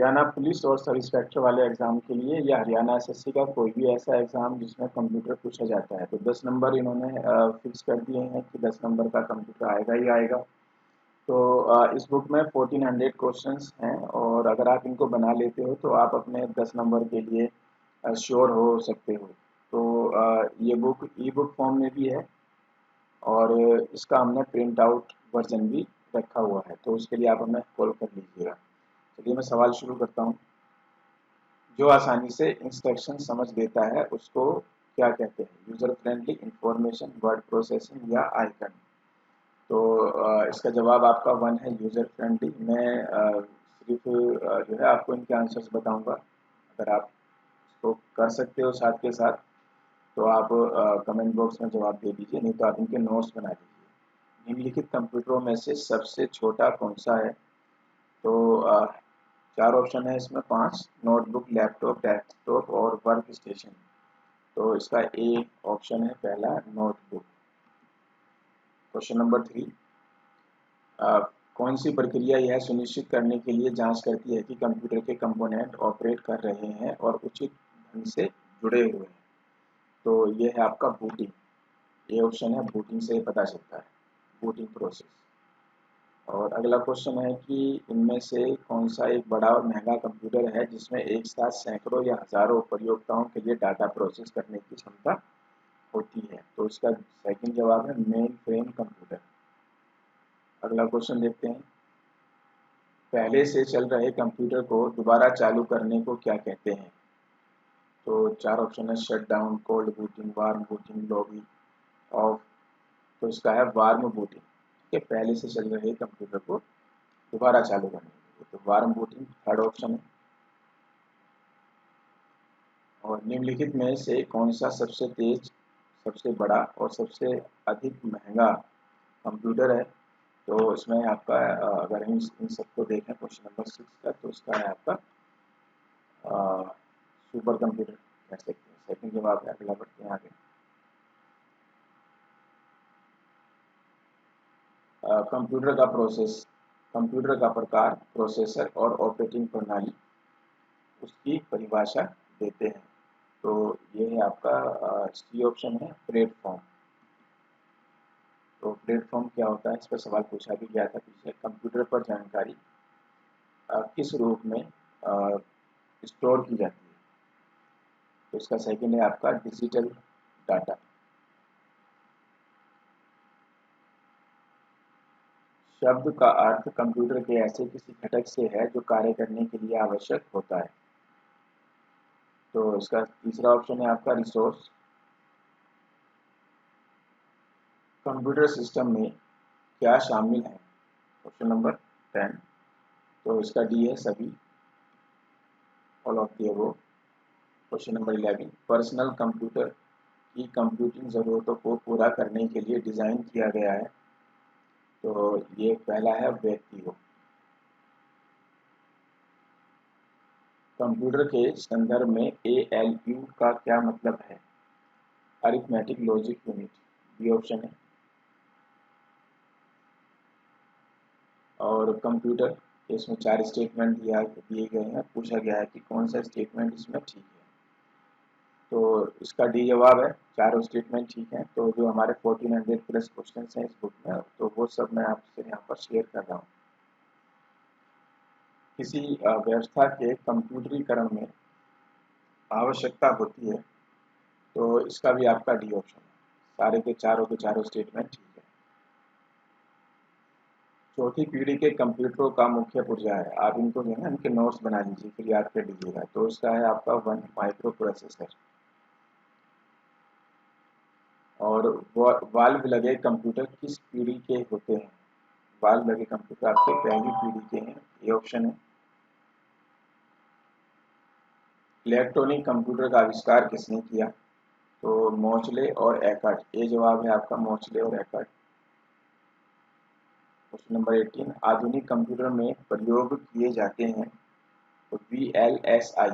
Haryana police और sub inspector वाले exam के लिए या हरियाणा एसएससी का कोई भी ऐसा एग्ज़ाम जिसमें कंप्यूटर पूछा जाता है, तो 10 नंबर इन्होंने फिक्स कर दिए हैं कि 10 नंबर का कंप्यूटर आएगा ही आएगा। तो इस बुक में 1400 क्वेश्चंस हैं और अगर आप इनको बना लेते हो तो आप अपने 10 नंबर के लिए श्योर हो सकते हो। तो ये बुक ई बुक फॉर्म में भी है और इसका हमने प्रिंट आउट वर्जन भी रखा हुआ है, तो उसके लिए आप हमें कॉल कर लीजिएगा। चलिए मैं सवाल शुरू करता हूँ। जो आसानी से इंस्ट्रक्शन समझ लेता है उसको क्या कहते हैं? User friendly, information, word processing या आइकन? तो इसका जवाब आपका वन है, यूजर फ्रेंडली। मैं सिर्फ जो है आपको इनके आंसर्स बताऊंगा। अगर आप इसको कर सकते हो साथ के साथ तो आप कमेंट बॉक्स में जवाब दे दीजिए, नहीं तो आप इनके नोट्स बना लीजिए। निम्नलिखित कंप्यूटरों में से सबसे छोटा कौन सा है? तो चार ऑप्शन है इसमें, 5: नोटबुक, लैपटॉप, डेस्कटॉप और वर्क स्टेशन। तो इसका ए ऑप्शन है पहला, नोटबुक। क्वेश्चन नंबर 3, कौन सी प्रक्रिया यह सुनिश्चित करने के लिए जांच करती है कि कंप्यूटर के कंपोनेंट ऑपरेट कर रहे हैं और उचित ढंग से जुड़े हुए हैं? तो ये है आपका बूटिंग। ए ऑप्शन है, बूटिंग से पता चलता है, बूटिंग प्रोसेस। और अगला क्वेश्चन है कि इनमें से कौन सा एक बड़ा और महंगा कंप्यूटर है जिसमें एक साथ सैकड़ों या हजारों उपयोगकर्ताओं के लिए डाटा प्रोसेस करने की क्षमता होती है? तो इसका सेकंड जवाब है मेन फ्रेम कंप्यूटर। अगला क्वेश्चन देखते हैं। पहले से चल रहे कंप्यूटर को दोबारा चालू करने को क्या कहते हैं? तो चार ऑप्शन है, shut down, cold booting, warm booting, lobby of. तो इसका है वार्म बूटिंग। ठीक है, पहले से चल रहे कंप्यूटर को दोबारा चालू करने के लिए, तो वार्म बूटिंग थर्ड ऑप्शन है। और निम्नलिखित में से कौन सा सबसे तेज, सबसे बड़ा और सबसे अधिक महंगा कंप्यूटर है? तो इसमें आपका अगर हम इन सबको देखें क्वेश्चन नंबर 6 का, तो इसका है आपका सुपर कंप्यूटर कह सकते हैं। सेकंड जवाब है। अगला बढ़ते हैं आगे। कंप्यूटर का प्रोसेस, कंप्यूटर का प्रकार, प्रोसेसर और ऑपरेटिंग प्रणाली, उसकी परिभाषा देते हैं। तो ये है आपका सी ऑप्शन है, प्लेटफॉर्म। तो प्लेटफॉर्म क्या होता है, इस पर सवाल पूछा भी गया था पीछे। कंप्यूटर पर जानकारी किस रूप में स्टोर की जाती है? तो इसका सेकंड है आपका डिजिटल डाटा। शब्द का अर्थ कंप्यूटर के ऐसे किसी घटक से है जो कार्य करने के लिए आवश्यक होता है? तो इसका तीसरा ऑप्शन है आपका रिसोर्स। कंप्यूटर सिस्टम में क्या शामिल है? Option number 10। तो इसका डी है, सभी, all of the above. Question number 11, personal computer की कंप्यूटिंग ज़रूरतों को पूरा करने के लिए डिज़ाइन किया गया है? तो ये पहला है, व्यक्ति को। कंप्यूटर के संदर्भ में ALU का क्या मतलब है? Arithmetic logic unit, B option है। और कंप्यूटर के इसमें 4 स्टेटमेंट दिए गए हैं, पूछा गया है कि कौन सा स्टेटमेंट इसमें ठीक है? तो इसका डी जवाब है, चारों स्टेटमेंट ठीक है। तो जो हमारे 1400 प्लस क्वेश्चन हैं इस बुक में, तो वो सब मैं आपसे यहाँ पर शेयर कर रहा हूँ। किसी व्यवस्था के कंप्यूटरीकरण में आवश्यकता होती है? तो इसका भी आपका डी ऑप्शन है, सारे के चारों स्टेटमेंट ठीक है। चौथी पीढ़ी के कंप्यूटरों का मुख्य पुर्जा है? आप इनको जो है ना, इनके नोट्स बना लीजिए, फिर याद कर लीजिएगा। तो इसका है आपका वन, माइक्रो प्रोसेसर। और वाल्व लगे कंप्यूटर किस पीढ़ी के होते हैं? वाल्व लगे कंप्यूटर आपके पहली पीढ़ी के हैं, ये ऑप्शन है। इलेक्ट्रॉनिक कंप्यूटर का आविष्कार किसने किया? तो मोचले और एकर्ट, ये जवाब है आपका, मोचले और एकर्ट। क्वेश्चन नंबर 18, आधुनिक कंप्यूटर में प्रयोग किए जाते हैं? तो VLSI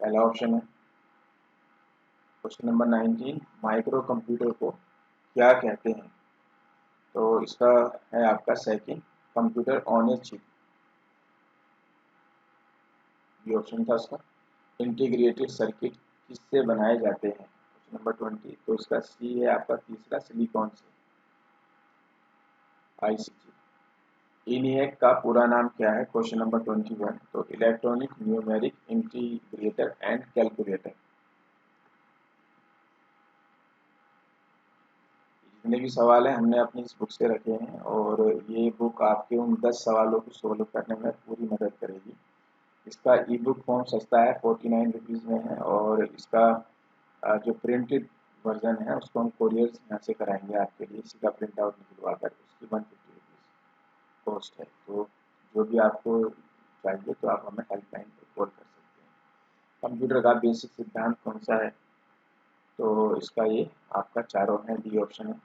पहला ऑप्शन है। क्वेश्चन नंबर 19, माइक्रो कंप्यूटर को क्या कहते हैं? तो इसका है आपका second, computer on a chip. B option था उसका। इंटीग्रेटेड सर्किट किससे बनाए जाते हैं, क्वेश्चन नंबर 20, तो इसका सी है आपका तीसरा, सिलिकॉन से, आईसीटी। इनिएक का पूरा नाम क्या है, क्वेश्चन नंबर 21, तो electronic numeric integrator and calculator. जितने भी सवाल हैं हमने अपनी इस बुक से रखे हैं, और ये बुक आपके उन 10 सवालों को सोल्व करने में पूरी मदद करेगी। इसका ई बुक फॉर्म सस्ता है, 49 रुपीज़ में है, और इसका जो प्रिंटेड वर्जन है उसको हम कोरियर यहाँ से कराएंगे आपके लिए, इसी का प्रिंट आउट निकलवा कर, उसकी 150 रुपीज़ कॉस्ट है। तो जो भी आपको चाहिए तो आप हमें हेल्पलाइन पर कॉल कर सकते हैं। कंप्यूटर का बेसिक सिद्धांत कौन सा है, तो इसका ये आपका चारों है, डी ऑप्शन है।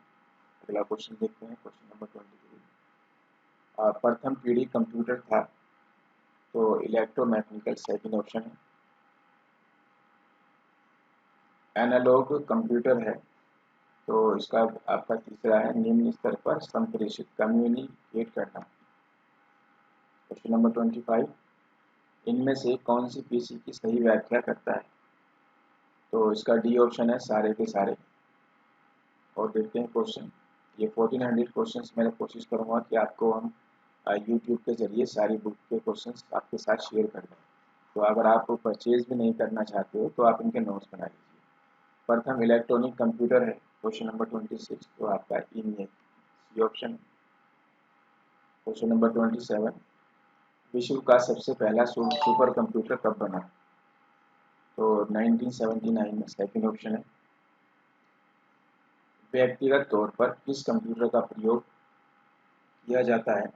अगला क्वेश्चन देखते हैं, क्वेश्चन नंबर 23। प्रथम पीढ़ी कंप्यूटर था, तो इलेक्ट्रोमैकेनिकल सेकंड ऑप्शन है। एनालॉग कंप्यूटर है, तो इसका आपका तीसरा है, निम्न स्तर पर संप्रेषित कम्युनिकेट करना। क्वेश्चन नंबर 25, इनमें से कौन सी पीसी की सही व्याख्या करता है, तो इसका डी ऑप्शन है, सारे के सारे। और देखते हैं क्वेश्चन, ये 1400 क्वेश्चन मैं कोशिश करूँगा कि आपको हम यूट्यूब के जरिए सारी बुक के क्वेश्चन आपके साथ शेयर कर दें। तो अगर आप परचेज भी नहीं करना चाहते हो तो आप इनके नोट्स बना लीजिए। प्रथम इलेक्ट्रॉनिक कंप्यूटर है, क्वेश्चन नंबर 26, तो आपका सी ऑप्शन। क्वेश्चन नंबर 27, विश्व का सबसे पहला सुपर कंप्यूटर कब बना, तो 1979 में, सेकंड ऑप्शन है। व्यक्तिगत तौर पर किस कंप्यूटर का प्रयोग किया जाता है,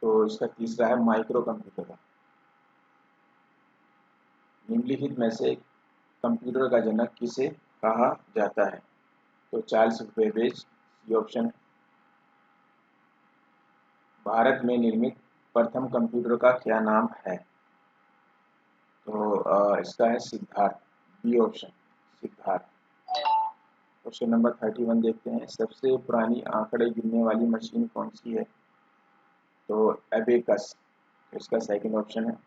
तो इसका तीसरा है, माइक्रो कंप्यूटर का। निम्नलिखित में से कंप्यूटर का जनक किसे कहा जाता है, तो चार्ल्स बेबेज, सी ऑप्शन है। भारत में निर्मित प्रथम कंप्यूटर का क्या नाम है, तो इसका है Siddharth, B option, Siddharth. Question number 31 देखते हैं, सबसे पुरानी आंकड़े गिनने वाली मशीन कौन सी है, तो एबेकस, इसका सेकंड ऑप्शन है।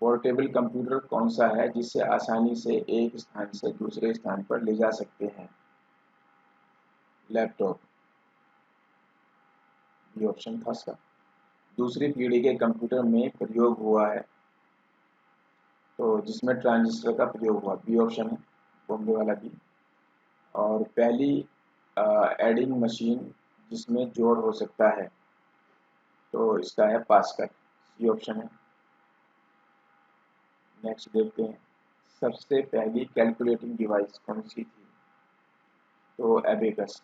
पोर्टेबल कंप्यूटर कौन सा है जिसे आसानी से एक स्थान से दूसरे स्थान पर ले जा सकते हैं, लैपटॉप, बी ऑप्शन था इसका। दूसरी पीढ़ी के कंप्यूटर में प्रयोग हुआ है, तो जिसमें ट्रांजिस्टर का प्रयोग हुआ, बी ऑप्शन है, बॉम्बे वाला बी। और पहली एडिंग मशीन जिसमें जोड़ हो सकता है, तो इसका है पास्कल, सी ऑप्शन है। नेक्स्ट देखते हैं, सबसे पहली कैलकुलेटिंग डिवाइस कौन सी थी, तो एबेकस,